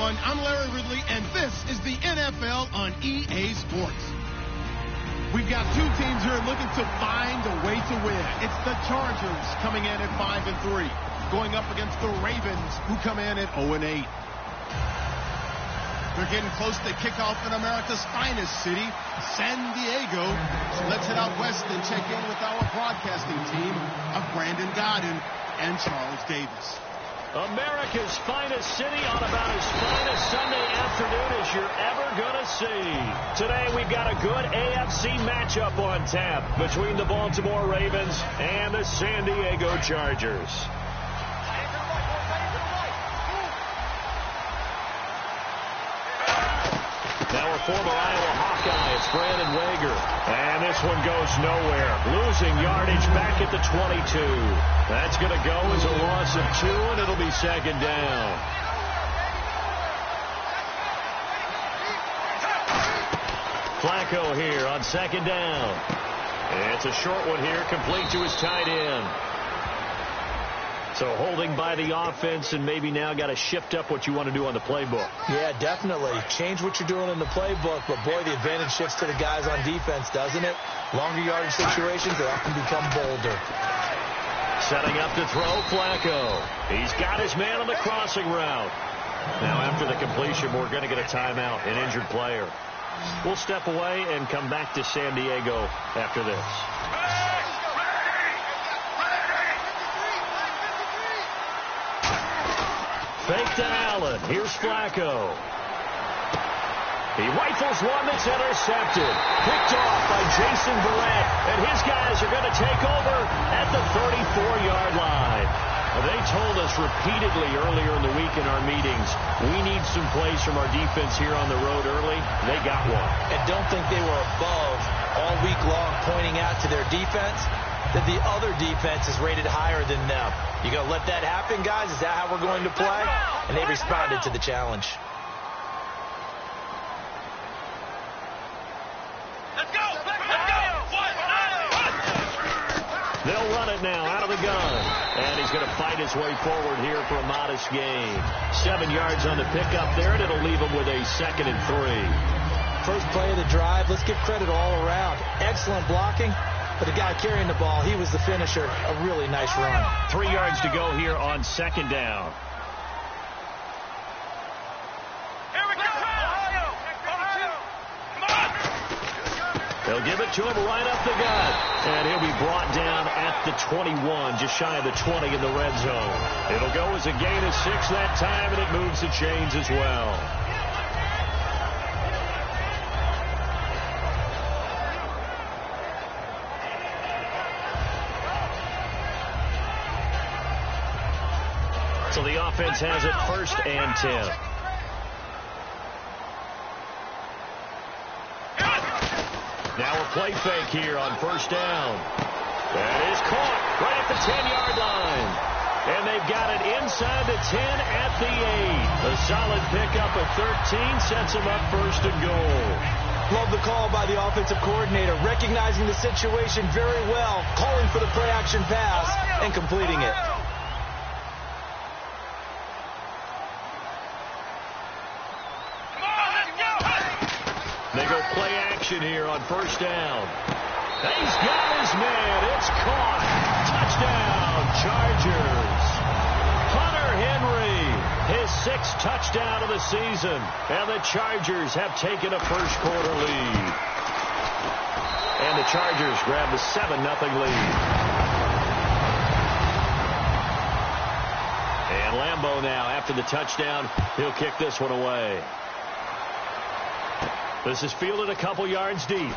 I'm Larry Ridley, and this is the NFL on EA Sports. We've got two teams here looking to find a way to win. It's the Chargers coming in at 5-3, going up against the Ravens, who come in at 0-8. They're getting close to kickoff in America's finest city, San Diego. So let's head out west and check in with our broadcasting team of Brandon Godden and Charles Davis. America's finest city on about as fine a Sunday afternoon as you're ever going to see. Today we've got a good AFC matchup on tap between the Baltimore Ravens and the San Diego Chargers. Now a former Iowa Hawkeye, it's Brandon Wager. And this one goes nowhere. Losing yardage back at the 22. That's going to go as a loss of 2, and it'll be second down. Flacco here on second down. It's a short one here, complete to his tight end. So holding by the offense, and maybe now got to shift up what you want to do on the playbook. Yeah, definitely. Change what you're doing in the playbook, but boy, the advantage shifts to the guys on defense, doesn't it? Longer yardage situations, they often become bolder. Setting up to throw, Flacco. He's got his man on the crossing route. Now after the completion, we're going to get a timeout, an injured player. We'll step away and come back to San Diego after this. Fake to Allen. Here's Flacco. He rifles one that's intercepted. Picked off by Jason Verrett. And his guys are going to take over at the 34-yard line. They told us repeatedly earlier in the week in our meetings, we need some plays from our defense here on the road early. They got one. And don't think they were above all week long pointing out to their defense that the other defense is rated higher than them. You going to let that happen, guys? Is that how we're going to play? And they responded to the challenge. Let's go! They'll run it now out of the gun. And he's going to fight his way forward here for a modest gain. 7 yards on the pickup there, and it'll leave him with a 2nd and 3. First play of the drive, let's give credit all around. Excellent blocking. But the guy carrying the ball, he was the finisher. A really nice run. 3 yards to go here on second down. Here we go! Come on! They'll give it to him right up the gut. And he'll be brought down at the 21, just shy of the 20 in the red zone. It'll go as a gain of 6 that time, and it moves the chains as well. So the offense has it 1st and 10. Now a play fake here on 1st down. That is caught right at the 10-yard line. And they've got it inside the 10 at the 8. A solid pickup of 13 sets them up 1st and goal. Love the call by the offensive coordinator, recognizing the situation very well, calling for the play-action pass and completing it. They go play action here on 1st down. He's got his man. It's caught. Chargers. Hunter Henry, his 6th touchdown of the season. And the Chargers have taken a first-quarter lead. And the Chargers grab the 7-0 lead. And Lambeau now, after the touchdown, he'll kick this one away. This is fielded a couple yards deep.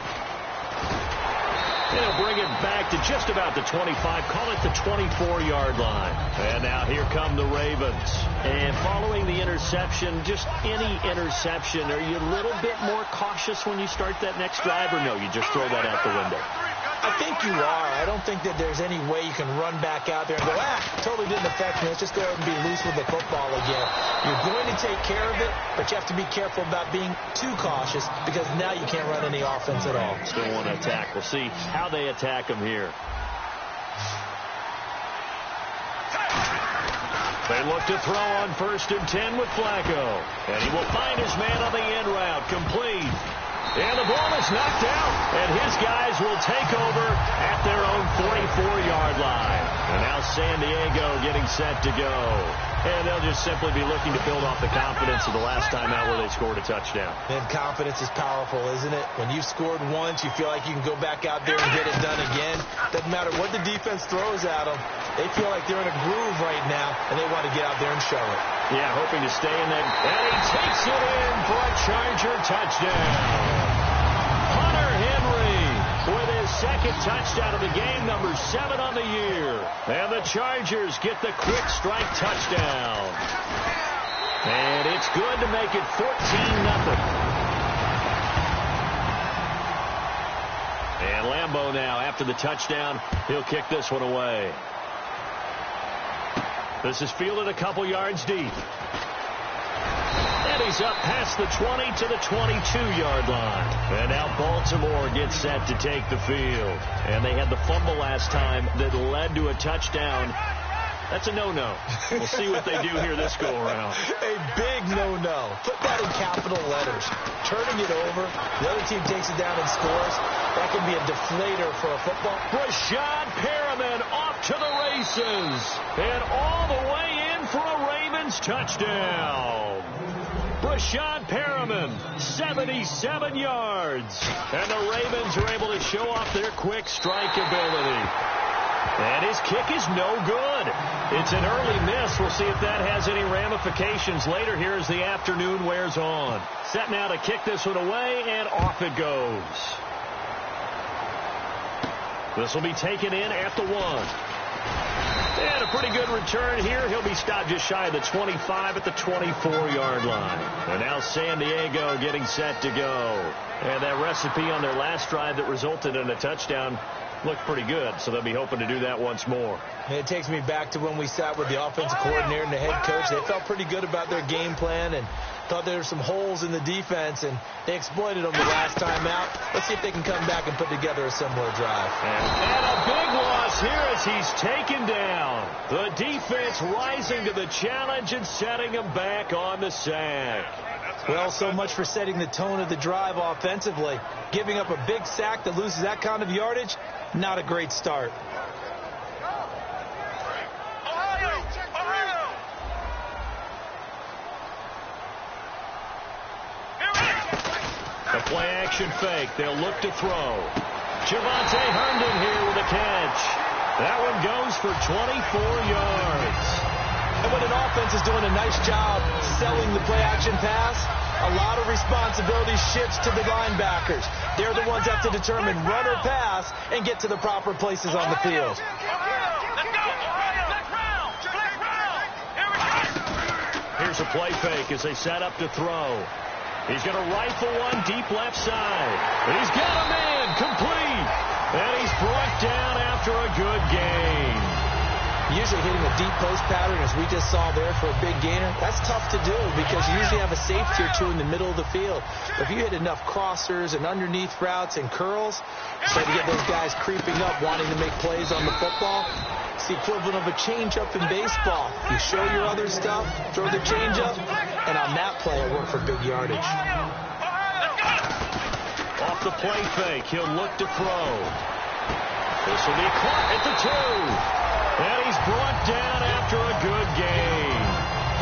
And he'll bring it back to just about the 25, call it the 24-yard line. And now here come the Ravens. And following the interception, just any interception, are you a little bit more cautious when you start that next drive, or no, you just throw that out the window? I think you are. I don't think that there's any way you can run back out there and go, totally didn't affect me. Let's just go and be loose with the football again. You're going to take care of it, but you have to be careful about being too cautious because now you can't run any offense at all. Still want to attack. We'll see how they attack him here. They look to throw on 1st and 10 with Flacco. And he will find his man on the end route. Complete. And the ball is knocked out. And his guys will take over at their own 44-yard line. And now San Diego getting set to go. And they'll just simply be looking to build off the confidence of the last time out where they scored a touchdown. And confidence is powerful, isn't it? When you've scored once, you feel like you can go back out there and get it done again. Doesn't matter what the defense throws at them. They feel like they're in a groove right now, and they want to get out there and show it. Yeah, hoping to stay in that. And he takes it in for a Charger touchdown. Hunter Henry with his 2nd touchdown of the game, number 7 on the year. And the Chargers get the quick strike touchdown. And it's good to make it 14-0. And Lambeau now, after the touchdown, he'll kick this one away. This is fielded a couple yards deep. And he's up past the 20 to the 22-yard line. And now Baltimore gets set to take the field. And they had the fumble last time that led to a touchdown. That's a no-no. We'll see what they do here this go-around. A big no-no. Put that in capital letters. Turning it over, the other team takes it down and scores. That can be a deflator for a football. Rashad Perriman off to the races. And all the way in for a Ravens touchdown. Rashad Perriman, 77 yards. And the Ravens are able to show off their quick strike ability. And his kick is no good. It's an early miss. We'll see if that has any ramifications later here as the afternoon wears on. Set now to kick this one away, and off it goes. This will be taken in at the 1. And a pretty good return here. He'll be stopped just shy of the 25 at the 24-yard line. And now San Diego getting set to go. And that recipe on their last drive that resulted in a touchdown looked pretty good, so they'll be hoping to do that once more. It takes me back to when we sat with the offensive coordinator and the head coach. They felt pretty good about their game plan and thought there were some holes in the defense, and they exploited them the last time out. Let's see if they can come back and put together a similar drive. And a big loss here as he's taken down. The defense rising to the challenge and setting him back on the sack. Well, so much for setting the tone of the drive offensively. Giving up a big sack that loses that kind of yardage, not a great start. A play-action fake. They'll look to throw. Javonte Herndon here with a catch. That one goes for 24 yards. And when an offense is doing a nice job selling the play-action pass, a lot of responsibility shifts to the linebackers. They're the ones that have to determine run or pass and get to the proper places on the field. Here's a play fake as they set up to throw. He's going to rifle one deep left side. He's got a man complete. And he's brought down after a good gain. Usually hitting a deep post pattern, as we just saw there for a big gainer, that's tough to do because you usually have a safety or two in the middle of the field. But if you hit enough crossers and underneath routes and curls, start to get those guys creeping up, wanting to make plays on the football. It's the equivalent of a changeup in baseball. You show your other stuff, throw the changeup, and on that play, it worked for big yardage. Off the play fake, he'll look to throw. This will be caught at the 2. And he's brought down after a good game.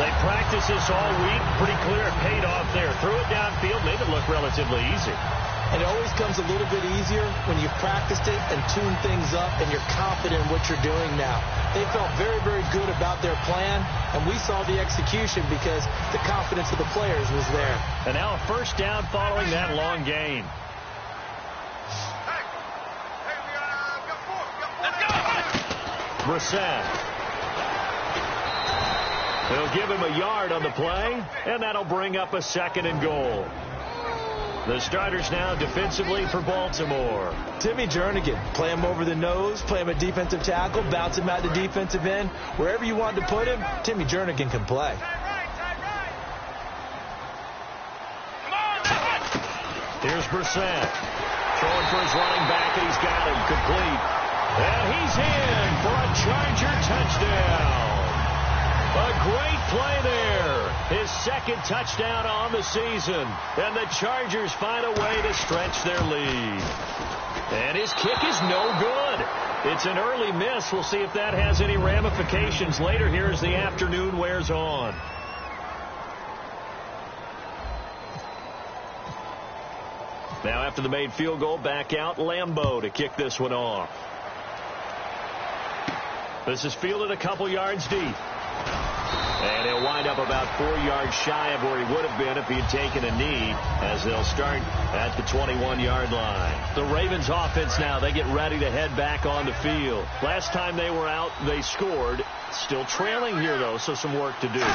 They practiced this all week. Pretty clear it paid off there. Threw it downfield, made it look relatively easy. And it always comes a little bit easier when you've practiced it and tuned things up and you're confident in what you're doing now. They felt very, very good about their plan, and we saw the execution because the confidence of the players was there. And now a first down following that long gain. Brissett. They'll give him a yard on the play, and that'll bring up a 2nd and goal. The starters now defensively for Baltimore. Timmy Jernigan, play him over the nose, play him a defensive tackle, bounce him out to defensive end. Wherever you want to put him, Timmy Jernigan can play. Here's Brissett. Throwing for his running back, and he's got him complete. And he's in for a Charger touchdown. A great play there. His 2nd touchdown on the season. And the Chargers find a way to stretch their lead. And his kick is no good. It's an early miss. We'll see if that has any ramifications later here as the afternoon wears on. Now after the made field goal, back out Lambeau to kick this one off. This is fielded a couple yards deep. And he'll wind up about 4 yards shy of where he would have been if he had taken a knee, as they'll start at the 21-yard line. The Ravens offense now, they get ready to head back on the field. Last time they were out, they scored. Still trailing here, though, so some work to do.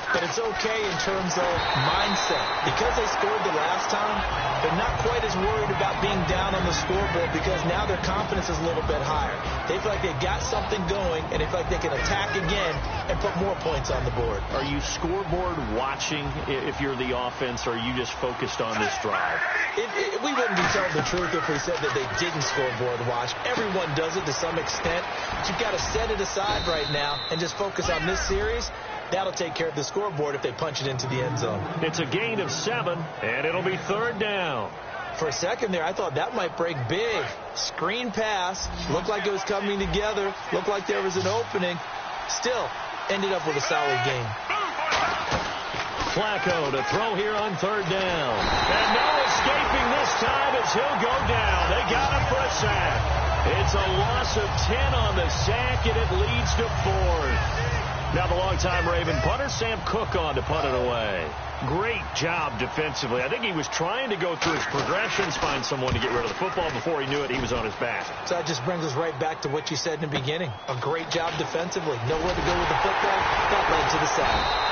But it's okay in terms of mindset. Because they scored the last time, they're not quite as worried about being down on the scoreboard because now their confidence is a little bit higher. They feel like they've got something going, and they feel like they can attack again and put more points on the board. Are you scoreboard watching if you're the offense, or are you just focused on this drive? We wouldn't be telling the truth if we said that they didn't scoreboard watch. Everyone does it to some extent. But you've got to set it aside right now and just focus on this series. That'll take care of the scoreboard if they punch it into the end zone. It's a gain of 7, and it'll be 3rd down. For a second there, I thought that might break big. Screen pass. Looked like it was coming together. Looked like there was an opening. Still, ended up with a solid gain. Flacco to throw here on 3rd down. And no escaping this time as he'll go down. They got him for a sack. It's a loss of 10 on the sack, and it leads to 4th. Now the longtime Raven punter, Sam Cook, on to punt it away. Great job defensively. I think he was trying to go through his progressions, find someone to get rid of the football. Before he knew it, he was on his back. So that just brings us right back to what you said in the beginning. A great job defensively. Nowhere to go with the football. That led to the sack.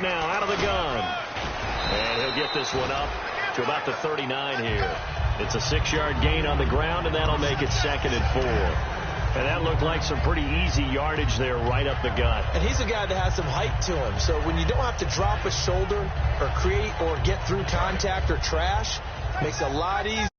Now out of the gun, and he'll get this one up to about the 39 here. It's a 6-yard gain on the ground, and that'll make it 2nd and 4. And that looked like some pretty easy yardage there right up the gut. And he's a guy that has some height to him, so when you don't have to drop a shoulder or create or get through contact or trash, makes it a lot easier